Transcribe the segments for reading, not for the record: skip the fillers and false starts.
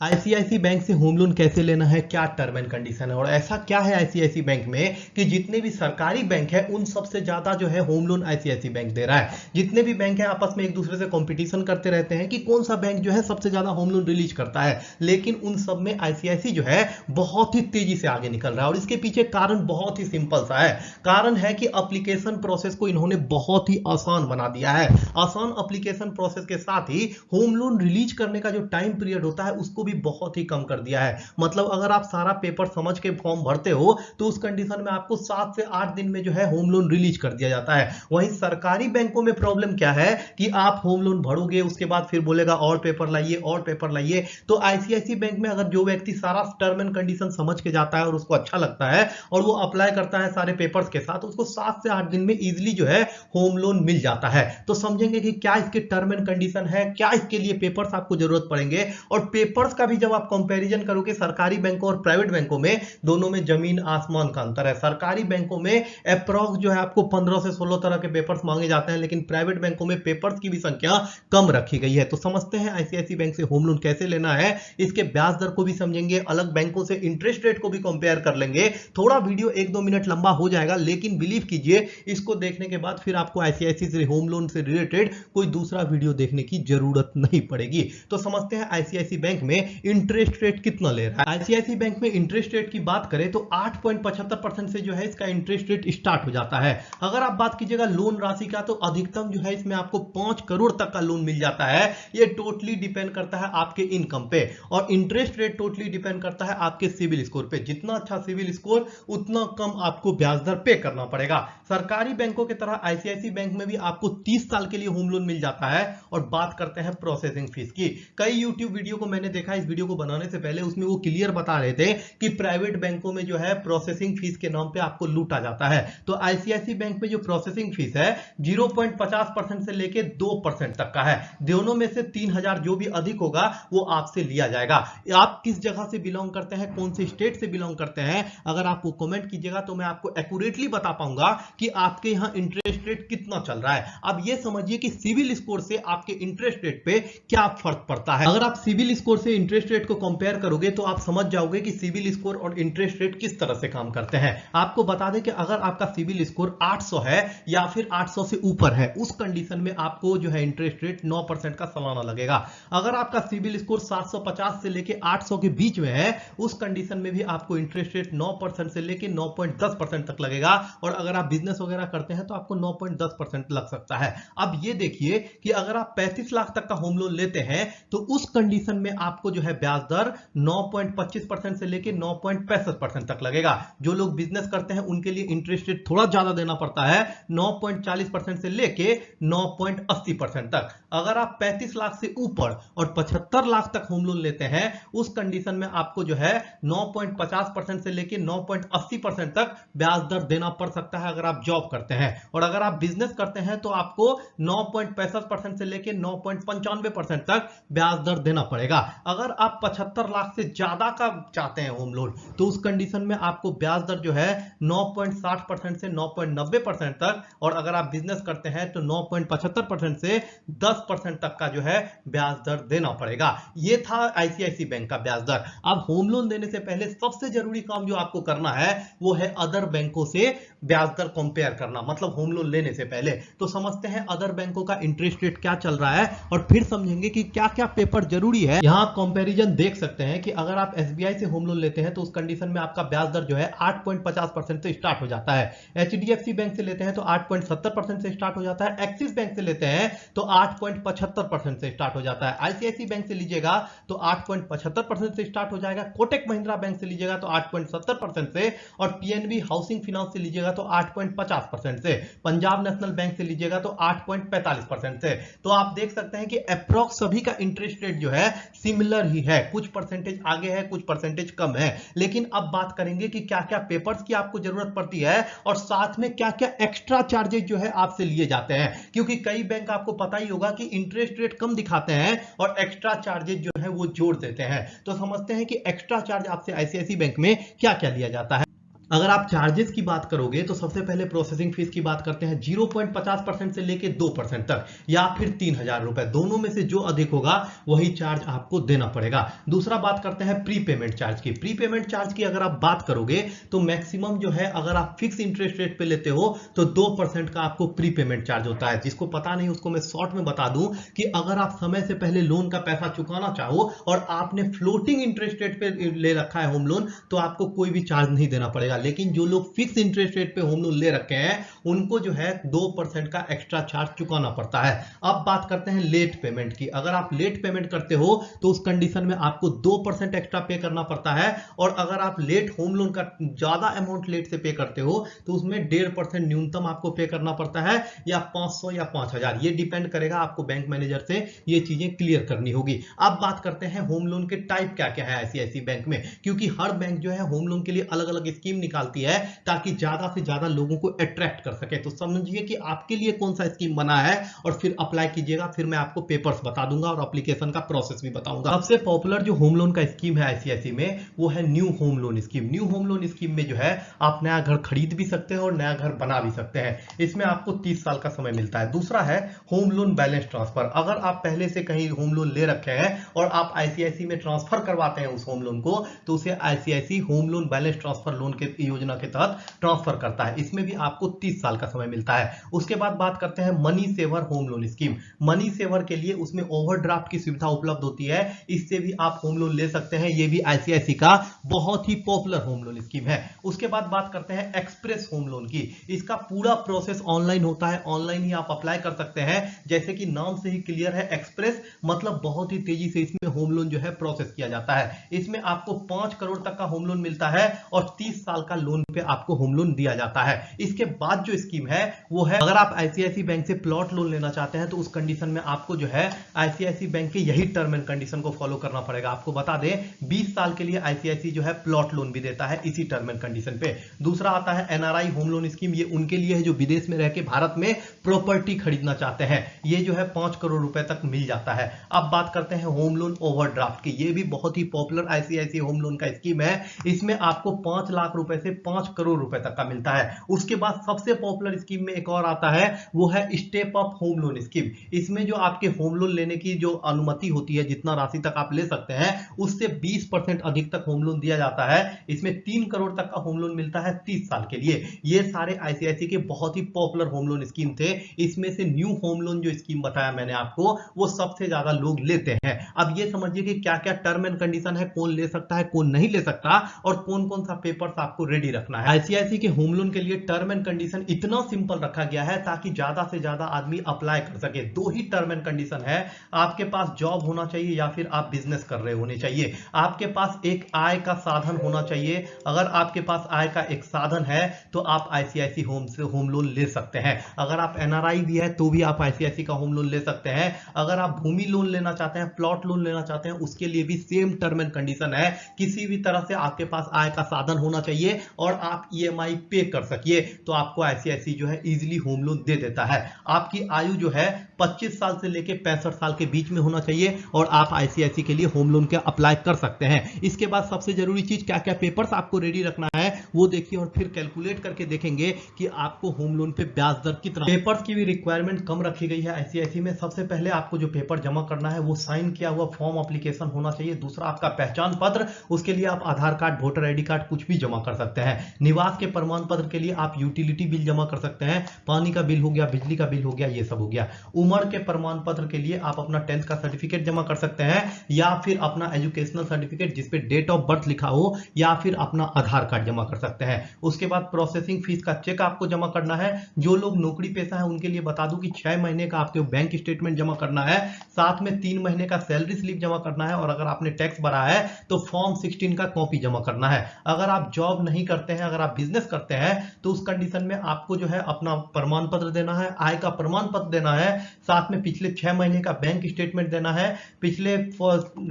ICIC bank से home loan कैसे लेना है, क्या टर्म एंड कंडीशन है और ऐसा क्या है आईसीआईसी बैंक में कि जितने भी सरकारी बैंक है उन सबसे ज्यादा जो है होम लोन आईसीआईसी बैंक दे रहा है। जितने भी बैंक है आपस में एक दूसरे से कंपटीशन करते रहते हैं कि कौन सा बैंक जो है सबसे ज्यादा होम लोन रिलीज करता है, लेकिन उन सब में आईसीआईसी जो है बहुत ही तेजी से आगे निकल रहा है। और इसके पीछे कारण बहुत ही सिंपल सा है। कारण है कि एप्लीकेशन प्रोसेस को इन्होंने बहुत ही आसान बना दिया है। आसान एप्लीकेशन प्रोसेस के साथ ही होम लोन रिलीज करने का जो टाइम पीरियड होता है उसको भी बहुत ही कम कर दिया है। मतलब अगर आप सारा पेपर समझ के फॉर्म भरते हो तो उस कंडीशन में आपको 7 से 8 दिन में जो है होम लोन रिलीज कर दिया जाता है। वहीं सरकारी बैंकों में प्रॉब्लम क्या है कि आप होम लोन भरोगे उसके बाद फिर बोलेगा और पेपर लाइए और पेपर लाइए। तो आईसीआईसी बैंक में अगर जो व्यक्ति सारा टर्म एंड कंडीशन समझ के जाता है और उसको अच्छा लगता है और वो अप्लाई करता है सारे पेपर्स के साथ, उसको 7 से 8 दिन में इजीली जो है होम लोन मिल जाता है। तो समझेंगे कि क्या इसके टर्म एंड कंडीशन है, क्या इसके लिए पेपर्स आपको जरूरत पड़ेंगे और पेपर्स का भी जब आप कंपैरिजन करोगे सरकारी बैंकों और प्राइवेट बैंकों में, दोनों में जमीन आसमान का अंतर है। सरकारी बैंकों में अप्रॉक्स जो है आपको 15 से 16 तरह के पेपर्स मांगे जाते हैं, लेकिन प्राइवेट बैंकों में पेपर्स की भी संख्या कम रखी गई है। तो समझते हैं आईसीआईसी बैंक से होम लोन कैसे लेना है, इसके ब्याज दर को भी समझेंगे, अलग बैंकों से इंटरेस्ट रेट को भी कंपेयर कर लेंगे। थोड़ा वीडियो 1-2 मिनट लंबा हो जाएगा, लेकिन बिलीव कीजिए इसको देखने के बाद फिर आपको आईसीआईसी से होम लोन से रिलेटेड कोई दूसरा वीडियो देखने की जरूरत नहीं पड़ेगी। तो समझते हैं आईसीआईसी बैंक में इंटरेस्ट रेट कितना ले रहा है। आईसीआईसी बैंक में इंटरेस्ट रेट की बात करें तो 8.75% से जो है इसका इंटरेस्ट रेट स्टार्ट हो जाता है। अगर आप बात कीजिएगा लोन राशि का तो अधिकतम जो है इसमें आपको 5 करोड़ तक का लोन मिल जाता है। ये टोटली डिपेंड करता है आपके इनकम पे और इंटरेस्ट रेट टोटली डिपेंड करता है आपके सिविल स्कोर पे। जितना अच्छा सिविल स्कोर उतना कम आपको ब्याज दर पे करना पड़ेगा। सरकारी बैंकों की तरह आईसीआईसी बैंक में भी आपको 30 साल के लिए होम लोन मिल जाता है। और बात करते हैं प्रोसेसिंग फीस की। कई यूट्यूब वीडियो को मैंने देखा, इस वीडियो को बनाने से पहले उसमें वो क्लियर बता रहे थे कि प्राइवेट बैंकों में जो है प्रोसेसिंग फीस के नाम पे आपको लूटा जाता है। तो आईसीआईसी बैंक में जो प्रोसेसिंग फीस है 0.50% से लेके 2% तक का है। दोनों में से 3000 जो भी अधिक होगा वो आपसे लिया जाएगा। आप किस जगह से बिलोंग करते हैं, कौन से स्टेट से बिलोंग करते हैं, अगर आप वो कमेंट कीजिएगा तो मैं आपको एक्यूरेटली बता पाऊंगा कि आपके यहां इंटरेस्ट रेट कितना चल रहा है। अब ये समझिए कि सिविल स्कोर से आपके इंटरेस्ट रेट पे क्या फर्क पड़ता है। अगर आप सिविल स्कोर से इंटरेस्ट रेट को कंपेयर करोगे तो आप समझ जाओगे कि सिविल स्कोर और इंटरेस्ट रेट किस तरह से काम करते हैं। आपको बता दें कि अगर आपका सिविल स्कोर 800 है या फिर 800 से ऊपर है, उस कंडीशन में आपको जो है इंटरेस्ट रेट 9% का सालाना लगेगा। अगर आपका सिविल स्कोर 750 से लेके 800 के बीच में है, उस कंडीशन में भी आपको इंटरेस्ट रेट 9% से लेके 9.10% तक लगेगा। और अगर आप बिजनेस वगैरह करते हैं तो आपको 9.10% लग सकता है। अब ये देखिए कि अगर आप 35 लाख तक का होम लोन लेते हैं तो उस कंडीशन में आपको जो है ब्याज दर 9.25% से लेके 9.65% तक लगेगा। जो लोग बिजनेस करते हैं उनके लिए इंटरेस्ट रेट थोड़ा ज्यादा देना पड़ता है, 9.40% से लेके 9.80% तक। अगर आप 35 लाख से ऊपर और 75 लाख तक होम लोन लेते हैं, उस कंडीशन में आपको जो है 9.50% से लेके 9.80% तक ब्याज दर देना पड़ सकता है अगर आप जॉब करते हैं। और अगर आप बिजनेस करते हैं तो आपको 9.65% से लेके 9.95% तक ब्याज दर देना पड़ेगा। अगर आप 75 लाख से ज्यादा का चाहते हैं होम लोन तो उस कंडीशन में आपको ब्याज दर जो है 9.60% से 9.90% तक, और अगर आप बिजनेस करते हैं तो 9.75% से 10% तक का जो है ब्याज दर देना पड़ेगा। ये था आईसीआईसी बैंक का ब्याज दर। अब होम लोन देने से पहले सबसे जरूरी काम जो आपको करना है वो है अदर बैंकों से ब्याज दर कंपेयर करना, मतलब होम लोन लेने से पहले। तो समझते हैं अदर बैंकों का इंटरेस्ट रेट क्या चल रहा है और फिर समझेंगे कि क्या क्या पेपर जरूरी है। यहां आप कंपैरिजन देख सकते हैं कि अगर आप एसबीआई से होम लोन लेते हैं तो उस कंडीशन में आपका ब्याज दर जो है 8.50% से स्टार्ट हो जाता है। एचडीएफसी बैंक से लेते हैं तो 8.70% से स्टार्ट हो जाता है। एक्सिस बैंक से लेते हैं तो 8.75% से स्टार्ट हो जाता है। आईसीआईसी बैंक से लीजिएगा तो 8.75% से स्टार्ट हो जाएगा। कोटक महिंद्रा बैंक से लीजिएगा तो 8.70% से, और पीएनबी हाउसिंग फाइनेंस से लीजिएगा तो 8.50% से, पंजाब नेशनल बैंक से लीजिएगा तो 8.45% से। तो आप देख सकते हैं कि अप्रॉक्स सभी का इंटरेस्ट रेट जो है सिमिलर ही है, कुछ परसेंटेज आगे है कुछ परसेंटेज कम है। लेकिन अब बात करेंगे कि क्या क्या पेपर्स की आपको जरूरत पड़ती है और साथ में क्या क्या एक्स्ट्रा चार्जेस जो है आपसे लिए जाते हैं, क्योंकि कई बैंक आपको पता ही होगा कि इंटरेस्ट रेट कम दिखाते हैं और एक्स्ट्रा चार्जेस जो है वो जोड़ देते हैं। तो समझते हैं कि एक्स्ट्रा चार्ज आपसे आईसीआईसी बैंक में क्या क्या लिया जाता है। अगर आप चार्जेस की बात करोगे तो सबसे पहले प्रोसेसिंग फीस की बात करते हैं 0.50% से लेके 2% तक या फिर 3,000 रुपए, दोनों में से जो अधिक होगा वही चार्ज आपको देना पड़ेगा। दूसरा बात करते हैं प्री पेमेंट चार्ज की। प्री पेमेंट चार्ज की अगर आप बात करोगे तो मैक्सिमम जो है, अगर आप फिक्स इंटरेस्ट रेट पे लेते हो तो 2% का आपको प्री पेमेंट चार्ज होता है। जिसको पता नहीं उसको मैं शॉर्ट में बता दूं कि अगर आप समय से पहले लोन का पैसा चुकाना चाहो और आपने फ्लोटिंग इंटरेस्ट रेट पे ले रखा है होम लोन, तो आपको कोई भी चार्ज नहीं देना पड़ेगा। लेकिन जो लोग फिक्स इंटरेस्ट रेट पे होम लोन ले रखे हैं उनको जो है 2% का एक्स्ट्रा चार्ज चुकाना पड़ता है। अब बात करते हैं लेट पेमेंट की। अगर आप लेट पेमेंट करते हो तो उस कंडीशन में आपको 2% एक्स्ट्रा पे करना पड़ता है, और अगर आप लेट होम लोन का ज्यादा अमाउंट लेट से पे करते हो तो उसमें 1.5% न्यूनतम आपको पे करना पड़ता है, या 500 या 5,000, ये डिपेंड करेगा। आपको बैंक मैनेजर से ये चीजें क्लियर करनी होगी। अब बात करते हैं होम लोन के टाइप क्या क्या है आईसीआईसीआई बैंक में, क्योंकि हर बैंक जो है होम लोन के लिए अलग अलग स्कीम निकालती है ताकि ज्यादा से ज्यादा लोगों को अट्रैक्ट कर सके। तो समझिए कि आपके लिए कौन सा स्कीम बना है और फिर अप्लाई कीजिएगा। फिर मैं आपको पेपर्स बता दूंगा और एप्लीकेशन का प्रोसेस भी बताऊंगा। सबसे पॉपुलर जो होम लोन का स्कीम है आईसीआईसीआई में वो है new home loan scheme. New home loan scheme में जो है आप नया घर खरीद भी सकते हैं और नया घर बना भी सकते हैं। इसमें आपको 30 साल का समय मिलता है। दूसरा है होम लोन बैलेंस ट्रांसफर। अगर आप पहले से कहीं होम लोन ले रखे हैं और आप आईसीआईसीआई में ट्रांसफर करवाते हैं उस होम लोन को, तो उसे ICICI home loan balance transfer loan के योजना के तहत ट्रांसफर करता है। इसमें भी आपको 30 साल का समय मिलता है। उसके बाद बात करते हैं money saver home loan scheme. Money saver के लिए उसमें ओवरड्राफ्ट की सुविधा उपलब्ध होती है, इससे भी आप होम लोन ले सकते हैं। ये भी आईसीआईसीआई का बहुत ही पॉपुलर होम लोन स्कीम है। उसके बाद बात करते हैं एक्सप्रेस होम लोन की। इसका पूरा प्रोसेस ऑनलाइन होता है, ऑनलाइन ही आप अप्लाई कर सकते हैं। जैसे कि नाम से ही क्लियर है, एक्सप्रेस मतलब बहुत ही तेजी से इसमें होम लोन जो है प्रोसेस किया जाता है। इसमें आपको 5 करोड़ तक का होम लोन मिलता है और 30 साल का लोन पे आपको होम लोन दिया जाता है। इसके बाद जो स्कीम है वो है, अगर आप आईसीआईसीआई बैंक से प्लॉट लोन लेना चाहते हैं तो उस कंडीशन में आपको जो है आईसीआईसीआई बैंक के यही टर्म एंड कंडीशन को फॉलो करना पड़ेगा। आपको बता दें 20 साल के लिए आईसीआईसीआई जो है प्लॉट लोन भी देता है इसी टर्म एंड कंडीशन पे। दूसरा आता है एनआरआई होम लोन स्कीम। ये उनके लिए है जो विदेश में रह के भारत में प्रॉपर्टी खरीदना चाहते हैं। ये जो है 5 करोड़ रुपए तक मिल जाता है। अब बात करते हैं होम लोन ओवरड्राफ्ट की। ये भी बहुत ही पॉपुलर आईसीआईसीआई होम लोन का स्कीम है। इसमें आपको 5 लाख रुपए से 5 करोड़ रुपए तक का मिलता है। उसके बाद सबसे पॉपुलर स्कीम में एक और आता है, वो है step up home loan scheme. इसमें जो आपके होम लोन लेने की जो अनुमति होती है, जितना राशि तक आप ले सकते हैं, उससे 20% अधिक तक होम लोन दिया जाता है। इसमें 3 करोड़ तक का होम लोन मिलता है 30 साल के लिए। ये सारे आईसीआईसीआई के बहुत ही पॉपुलर होम लोन स्कीम थे। इसमें से न्यू होम लोन जो स्कीम बताया मैंने आपको, वो सबसे ज्यादा लोग लेते हैं। अब ये समझिए कि क्या क्या टर्म एंड कंडीशन है, कौन ले सकता है कौन नहीं ले सकता, और कौन कौन सा पेपर्स आपको रेडी रखना है। आईसीआईसीआई के होम लोन के लिए टर्म एंड कंडीशन इतना सिंपल रखा गया है ताकि ज्यादा से ज्यादा आदमी अप्लाई कर सके। 2 ही टर्म एंड कंडीशन है, आपके पास जॉब होना चाहिए या फिर आप बिजनेस कर रहे होने चाहिए। आपके पास एक आय का साधन होना चाहिए। अगर आपके पास आय का एक साधन है तो आप आईसीआईसीआई होम से होम लोन ले सकते हैं। अगर आप एनआरआई भी है तो भी आप आईसीआईसीआई का होम लोन ले सकते हैं। अगर आप भूमि लोन लेना चाहते हैं, प्लॉट लोन लेना चाहते हैं, उसके लिए भी सेम टर्म एंड कंडीशन है। किसी भी तरह से आपके पास आय का साधन होना चाहिए और आप ईएमआई पे कर सकिए, तो आपको आईसीआईसीआई जो है इजीली होम लोन दे देता है। आपकी आयु जो है 25 साल से लेकर 65 साल के बीच में होना चाहिए और आप आईसीआईसीआई के लिए होम लोन के अप्लाई कर सकते हैं। इसके बाद सबसे जरूरी चीज, क्या क्या पेपर्स आपको रेडी रखना है वो देखिए और फिर कैलकुलेट करके देखेंगे कि आपको होम लोन पे ब्याज दर कितना। पेपर्स की भी रिक्वायरमेंट कम रखी गई है आईसीआईसीआई में। सबसे पहले आपको जो पेपर जमा करना है वो साइन किया हुआ फॉर्म एप्लीकेशन होना चाहिए। दूसरा आपका पहचान पत्र, उसके लिए आप आधार कार्ड, वोटर आईडी कार्ड कुछ भी जमा कर सकते हैं। निवास के प्रमाण पत्र के लिए आप यूटिलिटी बिल जमा कर सकते हैं, पानी का बिल हो गया, बिजली का बिल हो गया, ये सब हो गया। उम्र के प्रमाण पत्र के लिए आप अपना 10th का सर्टिफिकेट जमा कर सकते हैं या फिर अपना एजुकेशनल सर्टिफिकेट जिसपे डेट ऑफ बर्थ लिखा हो, या फिर अपना आधार कार्ड जमा कर सकते हैं। उसके बाद प्रोसेसिंग फीस का चेक आपको जमा करना है। जो लोग नौकरी पेशा है उनके लिए बता दूं कि 6 महीने का आपके बैंक स्टेटमेंट जमा करना है, साथ में 3 महीने का सैलरी स्लिप जमा करना है, और अगर आपने टैक्स भरा है तो फॉर्म 16 का कॉपी जमा करना है। अगर आप जॉब नहीं करते हैं, अगर आप बिजनेस करते हैं, तो उस कंडीशन में आपको जो है अपना प्रमाण पत्र देना है, आय का प्रमाण पत्र देना है, साथ में पिछले 6 महीने का बैंक स्टेटमेंट देना है, पिछले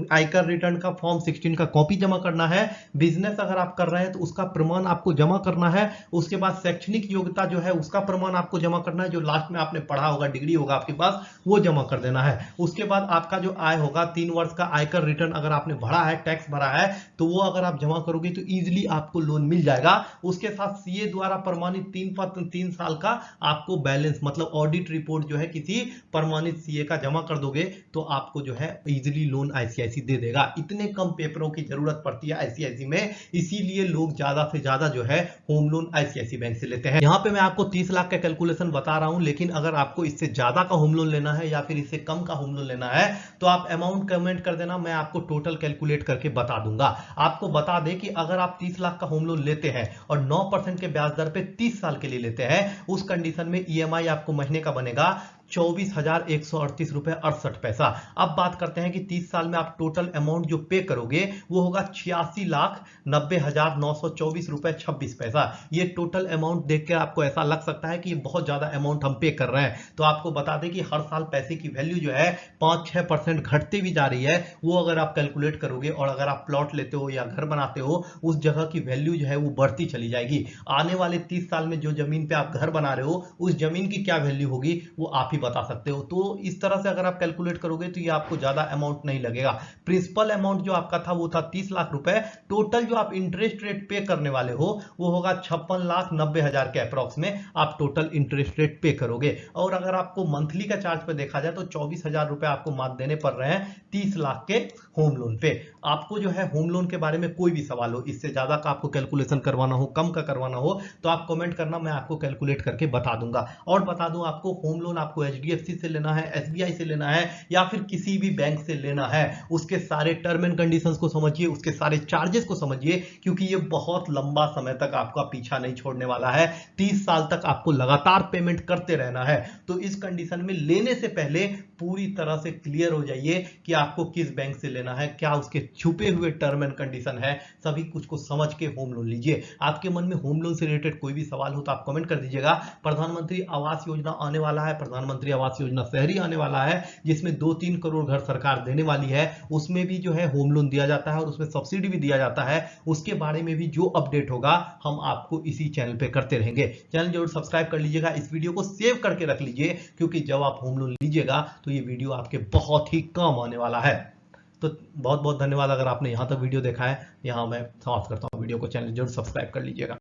आयकर रिटर्न का फॉर्म 16 का कॉपी जमा करना है। बिजनेस अगर आप कर रहे हैं तो उसका प्रमाण प्रमाण आपको जमा करना है, उसके बाद शैक्षणिक योग्यता जो है उसका प्रमाण आपको जमा करना है, जो लास्ट में आपने पढ़ा होगा, डिग्री होगा आपके पास, वो जमा कर देना है। उसके बाद आपका जो आय होगा 3 वर्ष का आयकर रिटर्न अगर आपने भरा है, टैक्स भरा है, तो वो अगर आप जमा करोगे तो इजीली आपको लोन मिल जाएगा। उसके साथ सीए द्वारा प्रमाणित 3 साल का आपको बैलेंस मतलब ऑडिट रिपोर्ट जो है किसी प्रमाणित सीए का जमा कर दोगे तो आपको जो है इजीली लोन आईसीआईसी दे देगा। इतने कम पेपरों की जरूरत पड़ती है आईसीआईसी में, इसीलिए लोग ज्यादा से ज्यादा जो है होम लोन आईसीआईसी बैंक से लेते हैं। यहाँ पे मैं आपको 30 लाख का कैलकुलेशन बता रहा हूं, लेकिन अगर आपको इससे ज्यादा का होम लोन लेना है या फिर इससे कम का होम लोन लेना है तो आप अमाउंट कमेंट कर देना, मैं आपको टोटल कैलकुलेट करके बता दूंगा। आपको बता दें कि अगर आप 30 लाख का होम लोन लेते हैं और 9% के ब्याज दर पे 30 साल के लिए लेते हैं, उस कंडीशन में ईएमआई आपको महीने का बनेगा 24,138 रुपए 68 पैसा। अब बात करते हैं कि 30 साल में आप टोटल अमाउंट जो पे करोगे वो होगा 86,90,924 रुपए 26 पैसा। ये टोटल अमाउंट देख के आपको ऐसा लग सकता है कि ये बहुत ज्यादा अमाउंट हम पे कर रहे हैं, तो आपको बता दें कि हर साल पैसे की वैल्यू जो है 5-6% घटती भी जा रही है। वो अगर आप कैलकुलेट करोगे और अगर आप प्लॉट लेते हो या घर बनाते हो, उस जगह की वैल्यू जो है वो बढ़ती चली जाएगी। आने वाले 30 साल में जो जमीन पे आप घर बना रहे हो उस जमीन की क्या वैल्यू होगी वो आप ही बता सकते हो। तो इस तरह से अगर आप कैलकुलेट करोगे तो ये आपको ज्यादा अमाउंट नहीं लगेगा। प्रिंसिपल अमाउंट जो आपका था वो था 30 लाख रुपए, टोटल जो आप इंटरेस्ट रेट पे करने वाले हो वो होगा 56,90,000 के अप्रॉक्स में आप टोटल इंटरेस्ट रेट पे करोगे। और अगर आपको मंथली का चार्ज पे देखा जाए तो 24,000 रुपए आपको मात्र देने पड़ रहे हैं 30 लाख के होम लोन पे। आपको जो है होम लोन के बारे में कोई भी सवाल हो, इससे ज्यादा का आपको कैलकुलेशन करवाना हो, कम का करवाना हो, तो आप कमेंट करना, मैं आपको कैलकुलेट करके बता दूंगा। और बता दूं आपको, होम लोन आपको एचडीएफसी से लेना है, एसबीआई से लेना है या फिर किसी भी बैंक से लेना है, उसके सारे टर्म एंड कंडीशंस को समझिए, उसके सारे चार्जेस को समझिए, क्योंकि ये बहुत लंबा समय तक आपका पीछा नहीं छोड़ने वाला है। 30 साल तक आपको लगातार पेमेंट करते रहना है। तो इस कंडीशन में लेने से पहले पूरी तरह से क्लियर हो जाइए कि आपको किस बैंक से लेना है, क्या उसके छुपे हुए टर्म एंड कंडीशन है, सभी कुछ को समझ के होम लोन लीजिए। आपके मन में होम लोन से रिलेटेड कोई भी सवाल हो तो आप कमेंट कर दीजिएगा। प्रधानमंत्री आवास योजना आने वाला है, प्रधानमंत्री आवास योजना शहरी आने वाला है, जिसमें 2-3 करोड़ घर सरकार देने वाली है। उसमें भी जो है होम लोन दिया जाता है और उसमें सब्सिडी भी दिया जाता है। उसके बारे में भी जो अपडेट होगा हम आपको इसी चैनल पे करते रहेंगे। चैनल जरूर सब्सक्राइब कर लीजिएगा, इस वीडियो को सेव करके रख लीजिए, क्योंकि जब आप होम लोन लीजिएगा तो ये वीडियो आपके बहुत ही काम आने वाला है। तो बहुत बहुत धन्यवाद अगर आपने यहां तक वीडियो देखा है। यहां मैं समाप्त करता हूं वीडियो को, चैनल जरूर सब्सक्राइब कर लीजिएगा।